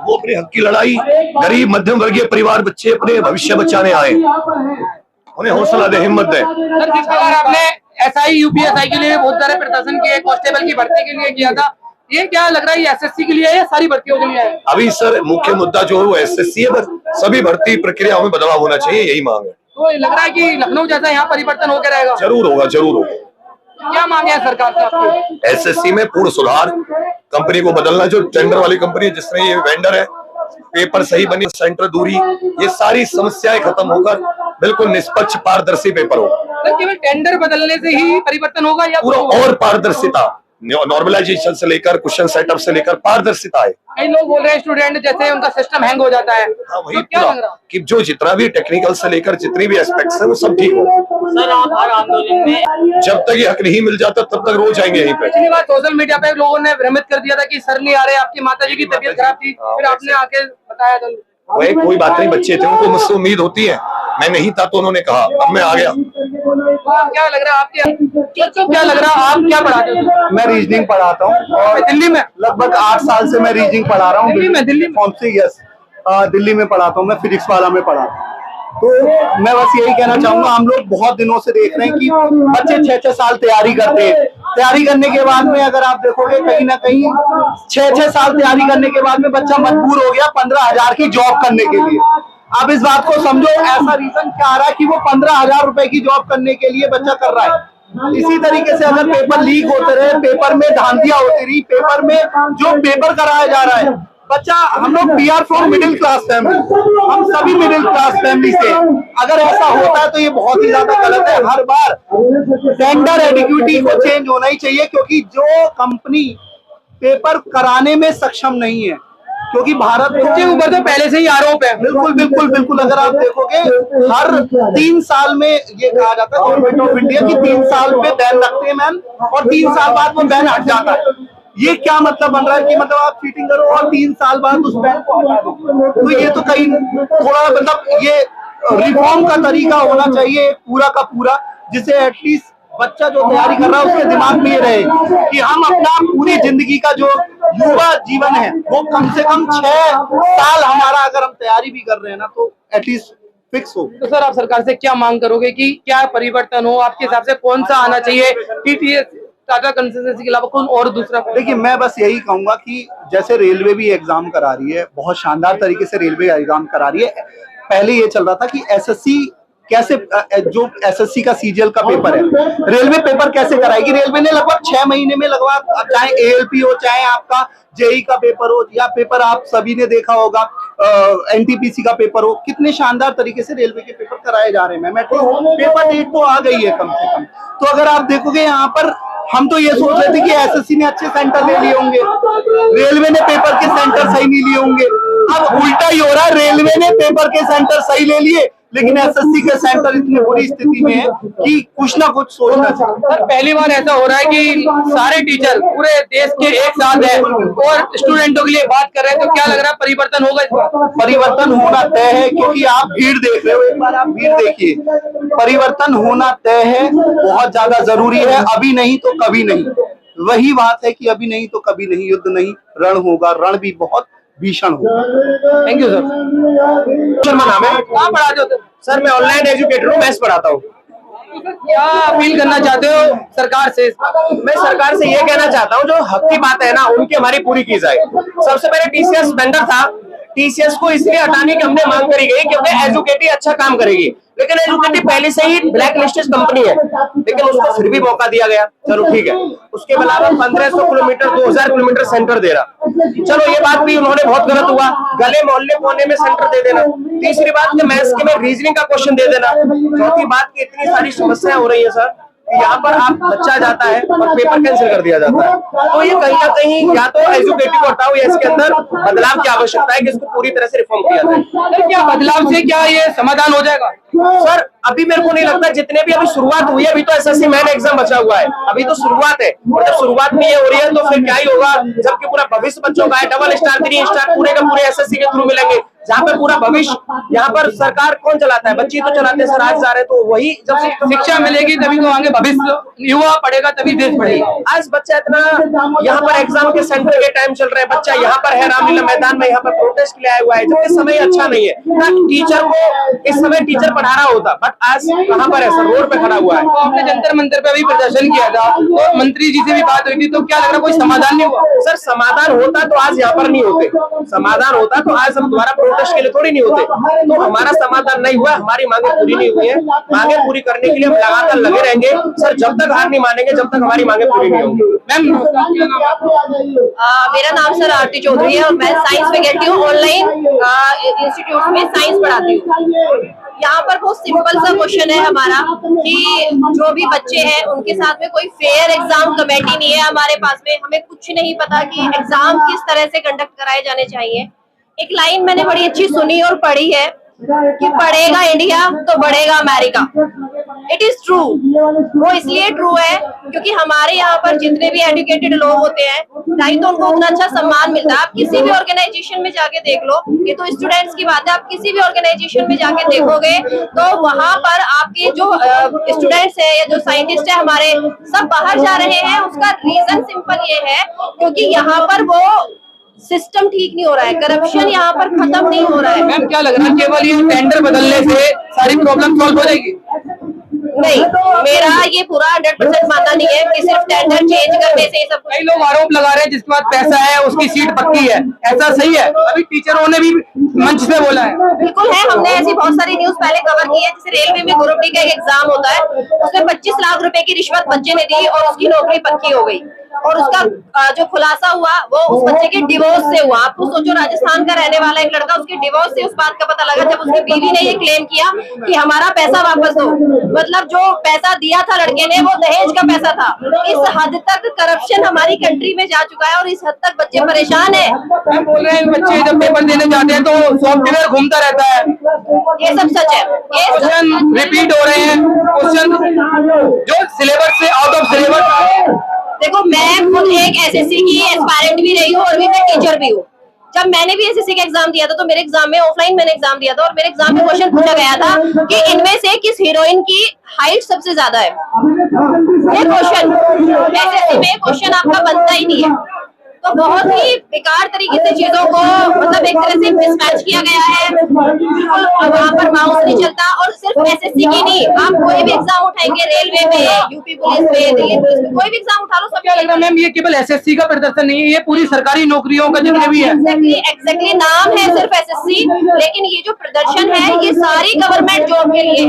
वो अपने हक की लड़ाई गरीब मध्यम वर्गीय परिवार बच्चे अपने भविष्य बचाने आए, उन्हें हौसला दे, हिम्मत दे। सर, जिस प्रकार आपने एसआई यूपीएसआई के लिए बहुत सारे प्रशासन के कांस्टेबल की भर्ती के लिए किया था, ये क्या लग रहा है, ये एसएससी के लिए है या सारी भर्तियों के लिए है? अभी सर मुख्य मुद्दा जो है वो एसएससी है, बस सभी भर्ती प्रक्रियाओं में बदलाव होना चाहिए, यही मांग है। तो लग रहा है कि लखनऊ जैसा यहाँ परिवर्तन होकर रहेगा? जरूर होगा, जरूर होगा। क्या मांगे है सरकार से आपकी? एसएससी में पूर्ण सुधार, कंपनी को बदलना, जो टेंडर वाली कंपनी है जिसमें ये वेंडर है, पेपर सही बनी, सेंटर दूरी, ये सारी समस्याएं खत्म होकर बिल्कुल निष्पक्ष पारदर्शी पेपर हो। सर, केवल टेंडर बदलने से ही परिवर्तन होगा या पूरा और पारदर्शिता, नॉर्मलाइजेशन से लेकर क्वेश्चन सेटअप से लेकर पारदर्शिता है। कई लोग बोल रहे हैं स्टूडेंट जैसे उनका सिस्टम हैंग हो जाता है। हाँ, वही तो क्या लग रहा कि जो जितना भी टेक्निकल से लेकर जितनी भी एस्पेक्ट्स है वो सब ठीक हो। सर, आप हर आंदोलन में जब तक ये हक नहीं मिल जाता तब तक रोज आएंगे यहीं पे। पिछली बार सोशल मीडिया पे लोगों ने भ्रमित कर दिया था कि सर नहीं आ रहे, आपकी माताजी की तबीयत खराब थी, फिर आपने आके बताया था। वही कोई बात नहीं, बच्चे थे, उनको मुझसे उम्मीद होती है, मैं नहीं था तो उन्होंने कहा, अब मैं आ गया। क्या लग रहा है आपके, क्या लग रहा है, आप क्या पढ़ाते हो? मैं रीजनिंग पढ़ाता हूँ और दिल्ली में लगभग 8 साल से मैं रीजनिंग पढ़ा रहा हूँ। दिल्ली में फॉर्म से, यस, दिल्ली में पढ़ाता हूँ मैं, फिजिक्स वाला में पढ़ाता हूँ। तो मैं बस यही कहना चाहूंगा, हम लोग बहुत दिनों से देख रहे हैं कि बच्चे 6-6 साल तैयारी करते हैं। तैयारी करने के बाद में अगर आप देखोगे कहीं ना कहीं 6-6 साल तैयारी करने के बाद में बच्चा मजबूर हो गया 15,000 की जॉब करने के लिए। आप इस बात को समझो, ऐसा रीजन क्या आ रहा है कि वो 15,000 रुपए की जॉब करने के लिए बच्चा कर रहा है। इसी तरीके से अगर पेपर लीक होते रहे, पेपर में धांधियां होती रही, पेपर में जो पेपर कराया जा रहा है, बच्चा, हम लोग we are from middle class family, हम सभी मिडिल क्लास फैमिली से, अगर ऐसा होता है तो ये बहुत ही ज्यादा गलत है। हर बार टेंडर एडिक्विटी को चेंज होना ही चाहिए, क्योंकि जो कंपनी पेपर कराने में सक्षम नहीं है, क्योंकि भारत के ऊपर तो पहले से ही आरोप है। बिल्कुल बिल्कुल बिल्कुल, अगर आप देखोगे हर 3 साल में ये कहा जाता है गवर्नमेंट ऑफ इंडिया की 3 साल पे बैन रखते हैं मैम, और 3 साल बाद वो बैन हट जाता है। ये क्या मतलब बन रहा है कि मतलब आप चीटिंग करो और 3 साल बाद उस बैन को हटा दो? तो ये तो कहीं थोड़ा मतलब ये रिफॉर्म का तरीका होना चाहिए पूरा का पूरा, जिसे एटलीस्ट बच्चा जो तैयारी कर रहा है उसके दिमाग में ये रहे कि हम अपना पूरी जिंदगी का जो युवा जीवन है वो कम से कम 6 साल हमारा अगर हम तैयारी भी कर रहे हैं ना तो एटलीस्ट फिक्स हो। तो सर, आप सरकार से क्या मांग करोगे कि क्या परिवर्तन हो आपके हिसाब से, कौन सा आना चाहिए, टीटीएस, टाटा कंसल्टेंसी के अलावा कौन और दूसरा? देखिए, मैं बस यही कहूंगा कि जैसे रेलवे भी एग्जाम करा रही है, बहुत शानदार तरीके से रेलवे एग्जाम करा रही है। पहले ये चल रहा था कि एसएससी कैसे, जो एसएससी का सीजीएल का पेपर है, रेलवे पेपर कैसे कराएगी। रेलवे ने लगभग 6 महीने में लगवा, चाहे एएलपी हो, चाहे आपका जेई का पेपर हो, या पेपर आप सभी ने देखा होगा एनटीपीसी का पेपर हो, कितने शानदार तरीके से रेलवे के पेपर कराए जा रहे हैं। पेपर डेट तो आ गई है कम से कम। तो अगर आप देखोगे यहाँ पर, हम तो ये सोच रहे थे कि एसएससी ने अच्छे सेंटर ले लिए होंगे, रेलवे ने पेपर के सेंटर सही नहीं लिए होंगे। अब उल्टा ही हो रहा है, रेलवे ने पेपर के सेंटर सही ले लिए, लेकिन एसएससी के सेंटर इतनी बुरी स्थिति में है कि कुछ ना कुछ सोचना चाहिए। सर, पहली बार ऐसा हो रहा है कि सारे टीचर पूरे देश के एक साथ हैं और स्टूडेंटों के लिए बात कर रहे हैं, तो क्या लग रहा है परिवर्तन होगा इस बार? परिवर्तन होना तय है, क्योंकि आप भीड़ देख रहे हो, एक बार आप भीड़ देखिए, परिवर्तन होना तय है, बहुत ज्यादा जरूरी है। अभी नहीं तो कभी नहीं, वही बात है कि अभी नहीं तो कभी नहीं, युद्ध नहीं रण होगा, रण भी बहुत भीषण होगा। Thank you sir. शर्मा नाम है। कहाँ पढ़ाते हो सर, मैं ऑनलाइन एजुकेटर हूँ, मैथ्स पढ़ाता हूँ। क्या अपील करना चाहते हो सरकार से? मैं सरकार से ये कहना चाहता हूँ, जो हक की बात है ना उनकी हमारी पूरी की जाए। सबसे पहले टीसीएस वेंडर था, टीसीएस को इसलिए हटाने की हमने मांग करी गई क्योंकि एजुकेटी अच्छा काम करेगी, लेकिन एजुकेटी पहले से ही ब्लैक लिस्टेड कंपनी है, लेकिन उसको फिर भी मौका दिया गया, चलो ठीक है। उसके अलावा 1500 किलोमीटर 2000 किलोमीटर सेंटर दे रहा, चलो ये बात भी उन्होंने बहुत गलत हुआ। गले मोहल्ले कोने में सेंटर दे देना। तीसरी बात कि मैथ्स के में रीजनिंग का क्वेश्चन दे देना। चौथी बात की इतनी सारी समस्याएं हो रही है सर, यहाँ पर आप बच्चा जाता है और पेपर कैंसिल कर दिया जाता है। तो ये कहीं ना कहीं या तो एजुकेटिव को हटाओ या इसके अंदर बदलाव की आवश्यकता है कि इसको पूरी तरह से रिफॉर्म किया जाए। क्या बदलाव से क्या ये समाधान हो जाएगा? सर, अभी मेरे को नहीं लगता, जितने भी अभी शुरुआत हुई है, अभी तो एसएससी मेन एग्जाम बचा हुआ है, अभी तो शुरुआत है, और जब शुरुआत में ये हो रही है तो फिर क्या ही होगा, जबकि पूरा भविष्य बच्चों का है। डबल स्टार 3 स्टार पूरे के पूरे एसएससी के थ्रू मिलेंगे, जहाँ पर पूरा भविष्य, यहाँ पर सरकार कौन चलाता है? बच्चे तो चलाते हैं सर, आज जा रहे हैं तो वही जब शिक्षा मिलेगी तभी तो आगे भविष्य, युवा पढ़ेगा तभी देश बढ़ेगा। आज बच्चा इतना, यहाँ पर एग्जाम के सेंटर के टाइम चल रहे हैं, बच्चा यहाँ पर है रामलीला मैदान में, यहाँ पर प्रोटेस्ट के लिए आया हुआ है, जबकि समय अच्छा नहीं है ना। टीचर को इस समय टीचर पढ़ा रहा होता, बट आज कहाँ पर है सर? रोड पे खड़ा हुआ है। तो आपने जंतर मंतर पे अभी प्रदर्शन किया था, तो मंत्री जी से भी बात हुई थी, तो क्या लग रहा कोई समाधान नहीं हुआ? सर समाधान होता तो आज यहाँ पर नहीं होते, समाधान होता तो आज हम दोबारा प्रोटेस्ट के लिए थोड़ी नहीं होते। तो हमारा समाधान नहीं हुआ, हमारी मांगे पूरी नहीं हुई है। मांगे पूरी करने के लिए हम लगातार लगे रहेंगे सर, जब तक हार नहीं मानेंगे, जब तक हमारी मांगे पूरी नहीं होंगी। मैम, मेरा नाम सर आरती चौधरी है और मैं साइंस फैकल्टी हूँ, ऑनलाइन इंस्टीट्यूट में साइंस पढ़ाती हूँ। यहाँ पर बहुत सिंपल सा क्वेश्चन है हमारा कि जो भी बच्चे हैं उनके साथ में कोई फेयर एग्जाम कमेटी नहीं है हमारे पास में। हमें कुछ नहीं पता कि एग्जाम किस तरह से कंडक्ट कराए जाने चाहिए। एक लाइन मैंने बड़ी अच्छी सुनी और पढ़ी है कि पढ़ेगा इंडिया तो बढ़ेगा अमेरिका। It is true. वो इसलिए ट्रू है क्योंकि हमारे यहाँ पर जितने भी एजुकेटेड लोग होते हैं, नहीं तो उनको उतना अच्छा सम्मान मिलता है। आप किसी भी ऑर्गेनाइजेशन में जाके देख लो, ये तो स्टूडेंट्स की बात है, आप किसी भी ऑर्गेनाइजेशन में जाके देखोगे तो वहां पर आपके जो स्टूडेंट्स है या जो साइंटिस्ट है हमारे, सब बाहर जा रहे हैं। उसका रीजन सिंपल ये है क्योंकि यहाँ पर वो सिस्टम ठीक नहीं हो रहा है, करप्शन यहाँ पर खत्म नहीं हो रहा है। मैम क्या लग रहा है केवल ये टेंडर बदलने से सारी प्रॉब्लम सॉल्व हो जाएगी? नहीं, मेरा ये पूरा 100% मानना नहीं है कि सिर्फ टेंडर चेंज करने से ही सब कुछ। कई लोग आरोप लगा रहे हैं जिसके पास पैसा है उसकी सीट पक्की है, ऐसा सही है? अभी टीचरों ने भी मंच से बोला है। बिल्कुल है, हमने ऐसी बहुत सारी न्यूज पहले कवर की है। जैसे रेलवे में ग्रुप डी का एक एग्जाम होता है, उसमें 25 लाख रुपए की रिश्वत बच्चे ने दी और उसकी नौकरी पक्की हो गई और उसका जो खुलासा हुआ वो उस बच्चे के डिवोर्स से हुआ। आपको सोचो, राजस्थान का रहने वाला एक लड़का, उसके डिवोर्स से उस बात का पता लगा जब उसकी बीवी ने ये क्लेम किया कि हमारा पैसा वापस दो। मतलब जो पैसा दिया था लड़के ने वो दहेज का पैसा था। इस हद तक करप्शन हमारी कंट्री में जा चुका है और इस हद तक बच्चे परेशान है। मैम बोल रहे हैं बच्चे जब पेपर देने जाते हैं तो सॉफ्टवेयर घूमता रहता है, ये सब सच है। ये क्वेश्चन रिपीट हो रहे हैं, क्वेश्चन जो सिलेबस से आउट ऑफ सिलेबस। देखो, मैं खुद एक एसएससी की एस्पायरेंट भी रही हूँ और भी मैं टीचर भी हूँ। जब मैंने भी एसएससी का एग्जाम दिया था तो मेरे एग्जाम में ऑफलाइन मैंने एग्जाम दिया था और मेरे एग्जाम में क्वेश्चन पूछा गया था कि इनमें से किस हीरोइन की हाइट सबसे ज्यादा है। ये क्वेश्चन एसएससी में क्वेश्चन आपका बनता ही नहीं है। तो बहुत ही बेकार तरीके से चीजों को मतलब एक तरह से मिसमैच किया गया है। बिल्कुल वहाँ पर माउस नहीं चलता। और सिर्फ एसएससी की नहीं, आप कोई भी एग्जाम उठाएंगे, रेलवे में, यूपी पुलिस में, दिल्ली पुलिस में, कोई भी एग्जाम उठा लो, सब क्या लग रहा है मैम ये केवल एसएससी का प्रदर्शन नहीं है, ये पूरी सरकारी नौकरियों का जितने भी है? एग्जैक्टली नाम है सिर्फ एसएससी, लेकिन ये जो प्रदर्शन है ये सारी गवर्नमेंट जॉब के लिए है।